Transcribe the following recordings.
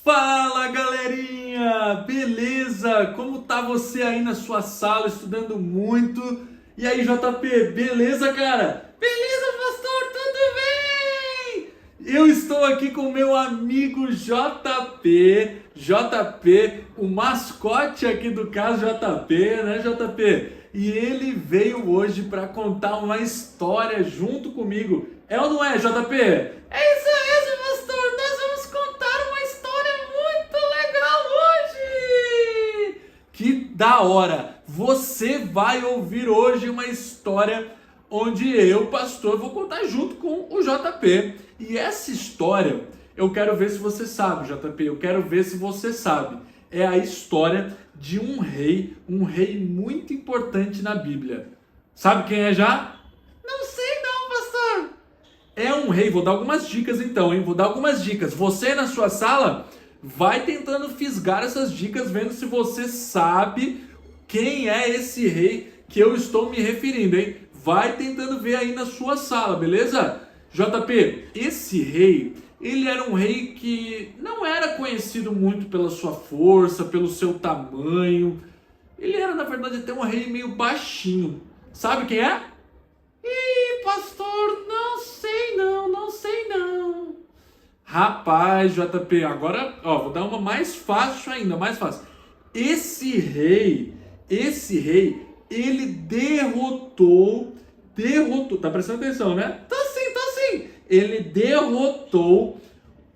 Fala galerinha, beleza? Como tá você aí na sua sala estudando muito? E aí JP, beleza cara? Beleza pastor, tudo bem? Eu estou aqui com meu amigo JP, o mascote aqui do caso JP, né JP? E ele veio hoje para contar uma história junto comigo. É ou não é JP? É isso mesmo, pastor. Nós vamos contar uma história muito legal hoje. Que da hora! Você vai ouvir hoje uma história onde eu, pastor, vou contar junto com o JP. E essa história, eu quero ver se você sabe, JP. Eu quero ver se você sabe. É a história de um rei muito importante na Bíblia. Sabe quem é já? Não sei não, pastor. É um rei, vou dar algumas dicas então, hein? Vou dar algumas dicas. Você na sua sala vai tentando fisgar essas dicas, vendo se você sabe quem é esse rei que eu estou me referindo, hein? Vai tentando ver aí na sua sala, beleza? JP, esse rei, ele era um rei que não era conhecido muito pela sua força, pelo seu tamanho. Ele era, na verdade, até um rei meio baixinho. Sabe quem é? Ih, pastor, não sei não. Rapaz, JP, agora, ó, vou dar uma mais fácil ainda, mais fácil. Esse rei, ele derrotou, tá prestando atenção, né? Tô sim. Ele derrotou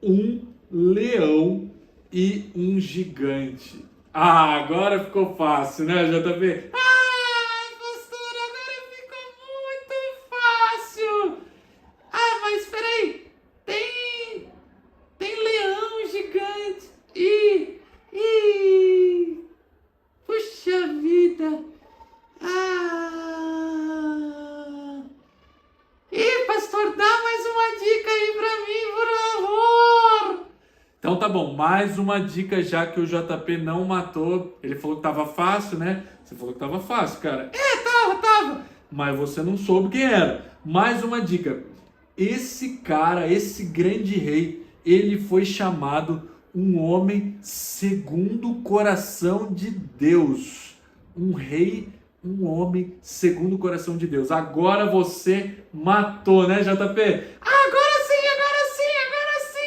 um leão e um gigante. Ah, agora ficou fácil, né, JP? Ai, pastor, agora ficou muito fácil. Ah, mas espera aí. Tem leão gigante. Puxa vida. Ah. Pastor, dá mais uma dica aí pra mim, por favor. Então tá bom, mais uma dica já que o JP não matou. Ele falou que tava fácil, né? Você falou que tava fácil, cara. Tava. Mas você não soube quem era. Mais uma dica. Esse cara, esse grande rei, ele foi chamado um homem segundo o coração de Deus. Um rei, um homem segundo o coração de Deus. Agora você matou, né, JP? Agora sim,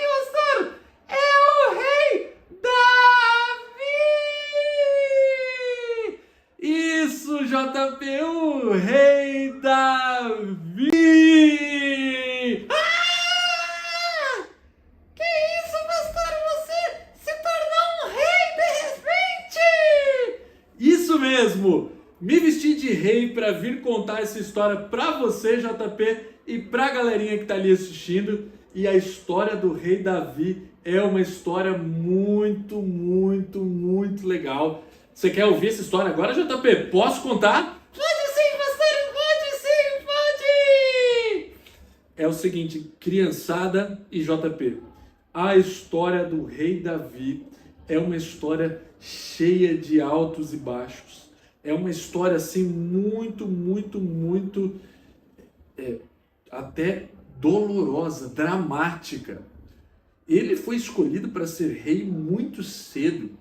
pastor. É o rei Davi! Isso, JP, o rei Davi! Que isso, pastor? Você se tornou um rei de repente? Isso mesmo! Me vesti de rei para vir contar essa história para você, JP, e para a galerinha que está ali assistindo. E a história do rei Davi é uma história muito legal. Você quer ouvir essa história agora, JP? Posso contar? Pode sim, pastor, pode! É o seguinte, criançada e JP, a história do rei Davi é uma história cheia de altos e baixos. É uma história assim muito até dolorosa, dramática. Ele foi escolhido para ser rei muito cedo.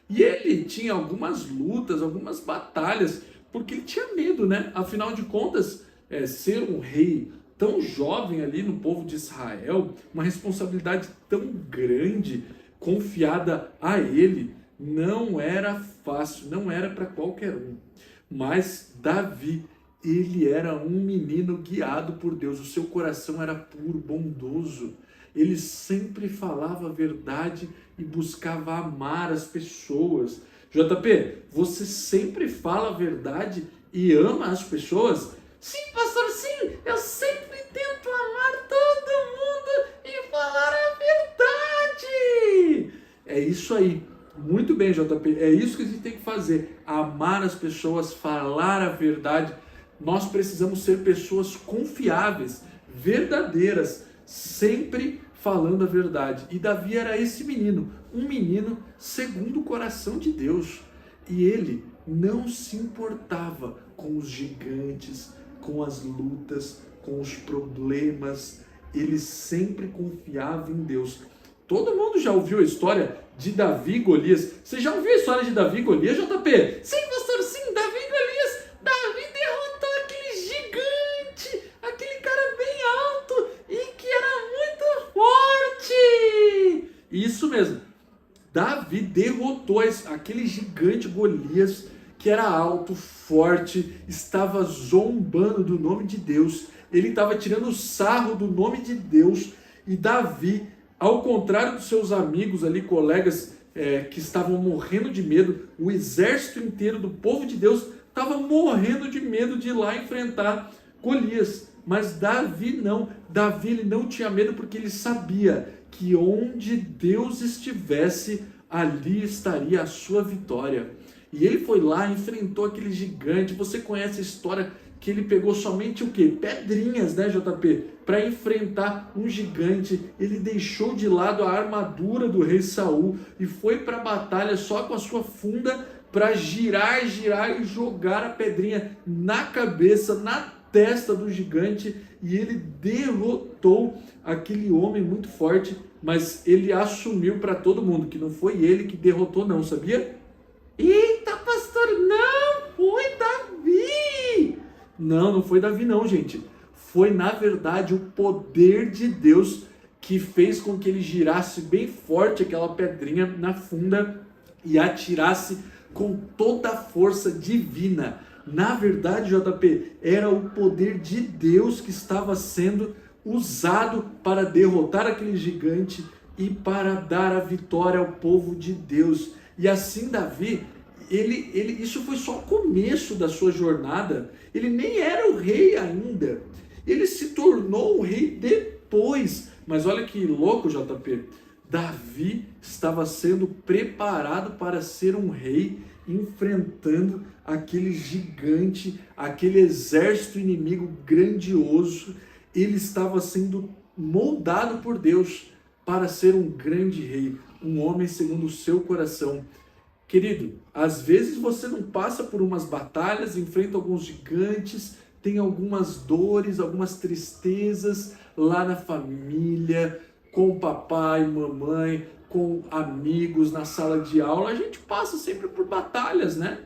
E ele tinha algumas lutas, algumas batalhas, porque ele tinha medo, né? Afinal de contas, ser um rei tão jovem ali no povo de Israel, uma responsabilidade tão grande, confiada a ele, não era fácil, não era para qualquer um. Mas Davi, ele era um menino guiado por Deus, o seu coração era puro, bondoso. Ele sempre falava a verdade e buscava amar as pessoas. JP, você sempre fala a verdade e ama as pessoas? Sim, pastor, sim. Eu sempre tento amar todo mundo e falar a verdade. É isso aí. Muito bem, JP. É isso que a gente tem que fazer. Amar as pessoas, falar a verdade. Nós precisamos ser pessoas confiáveis, verdadeiras, sempre falando a verdade. E Davi era esse menino, um menino segundo o coração de Deus. E ele não se importava com os gigantes, com as lutas, com os problemas. Ele sempre confiava em Deus. Todo mundo já ouviu a história de Davi e Golias. Você já ouviu a história de Davi e Golias, JP? Sim, pastor, sim, Davi e Golias. Davi derrotou aquele gigante, aquele cara bem alto e que era muito forte. Isso mesmo. Davi derrotou aquele gigante Golias, que era alto, forte, estava zombando do nome de Deus. Ele estava tirando sarro do nome de Deus. E Davi, ao contrário dos seus amigos ali, colegas que estavam morrendo de medo, o exército inteiro do povo de Deus estava morrendo de medo de ir lá enfrentar Golias. Mas Davi não. Davi ele não tinha medo porque ele sabia que onde Deus estivesse, ali estaria a sua vitória. E ele foi lá, enfrentou aquele gigante. Você conhece a história que ele pegou somente o quê? Pedrinhas, né, JP? Para enfrentar um gigante. Ele deixou de lado a armadura do rei Saul e foi para a batalha só com a sua funda para girar e jogar a pedrinha na cabeça, na testa do gigante, e ele derrotou aquele homem muito forte, mas ele assumiu para todo mundo que não foi ele que derrotou não, sabia? Eita, pastor, não foi Davi! Não foi Davi não, gente. Foi, na verdade, o poder de Deus que fez com que ele girasse bem forte aquela pedrinha na funda e atirasse com toda a força divina. Na verdade, JP, era o poder de Deus que estava sendo usado para derrotar aquele gigante e para dar a vitória ao povo de Deus. E assim Davi, isso foi só o começo da sua jornada. Ele nem era o rei ainda. Ele se tornou o rei depois. Mas olha que louco, JP. Davi estava sendo preparado para ser um rei, enfrentando aquele gigante, aquele exército inimigo grandioso. Ele estava sendo moldado por Deus para ser um grande rei, um homem segundo o seu coração. Querido, às vezes você não passa por umas batalhas, enfrenta alguns gigantes, tem algumas dores, algumas tristezas lá na família, com papai, mamãe, com amigos, na sala de aula. A gente passa sempre por batalhas, né?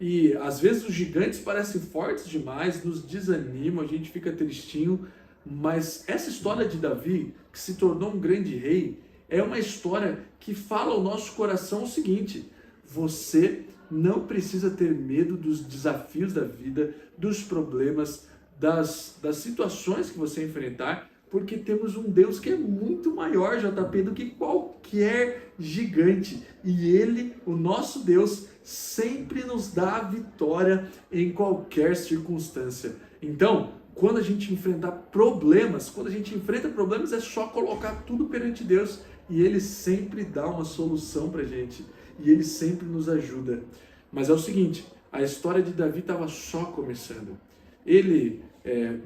E às vezes os gigantes parecem fortes demais, nos desanimam, a gente fica tristinho. Mas essa história de Davi, que se tornou um grande rei, é uma história que fala ao nosso coração o seguinte: você não precisa ter medo dos desafios da vida, dos problemas, das situações que você enfrentar, porque temos um Deus que é muito maior, JP, do que qualquer gigante. E Ele, o nosso Deus, sempre nos dá a vitória em qualquer circunstância. Então, quando a gente enfrenta problemas, é só colocar tudo perante Deus e Ele sempre dá uma solução pra gente. E Ele sempre nos ajuda. Mas é o seguinte, a história de Davi estava só começando. Ele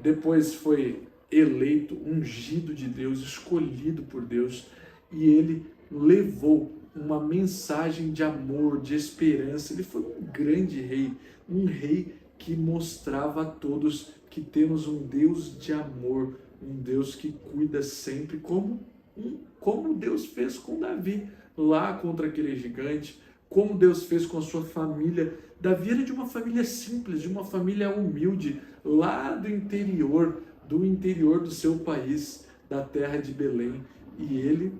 depois foi eleito, ungido de Deus, escolhido por Deus, e ele levou uma mensagem de amor, de esperança. Ele foi um grande rei, um rei que mostrava a todos que temos um Deus de amor, um Deus que cuida sempre, como Deus fez com Davi, lá contra aquele gigante, como Deus fez com a sua família. Davi era de uma família simples, de uma família humilde, lá do interior do seu país, da terra de Belém. E ele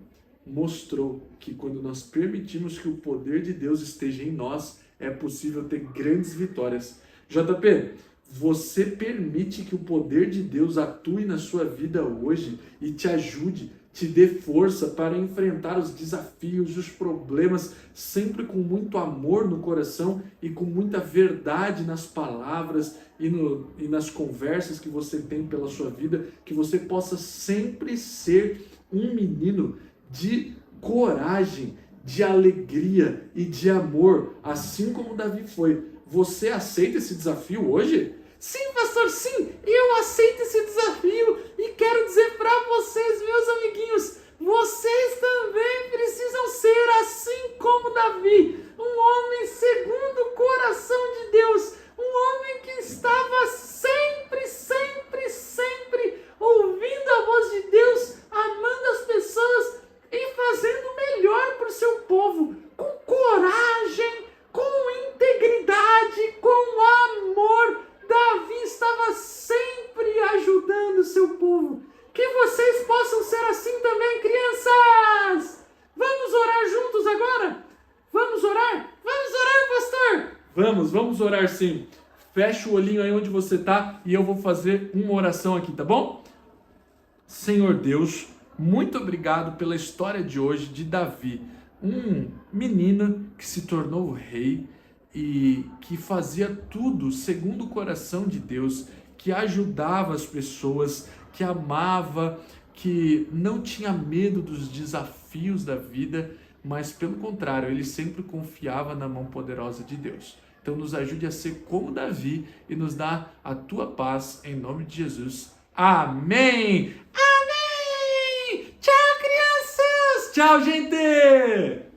mostrou que quando nós permitimos que o poder de Deus esteja em nós, é possível ter grandes vitórias. JP, você permite que o poder de Deus atue na sua vida hoje e te ajude, te dê força para enfrentar os desafios, os problemas, sempre com muito amor no coração e com muita verdade nas palavras e nas conversas que você tem pela sua vida, que você possa sempre ser um menino de coragem, de alegria e de amor, assim como Davi foi. Você aceita esse desafio hoje? Sim, pastor, sim, eu aceito esse desafio e quero dizer para vocês, meus amiguinhos, vocês também precisam ser assim como Davi, um homem segundo o coração de Deus, um homem que estava sempre ouvindo a voz de Deus, amando as pessoas e fazendo Vamos orar sim. Fecha o olhinho aí onde você está e eu vou fazer uma oração aqui, tá bom? Senhor Deus, muito obrigado pela história de hoje de Davi, um menino que se tornou rei e que fazia tudo segundo o coração de Deus, que ajudava as pessoas, que amava, que não tinha medo dos desafios da vida, mas pelo contrário, ele sempre confiava na mão poderosa de Deus. Então nos ajude a ser como Davi e nos dá a tua paz em nome de Jesus. Amém! Amém! Tchau, crianças! Tchau, gente!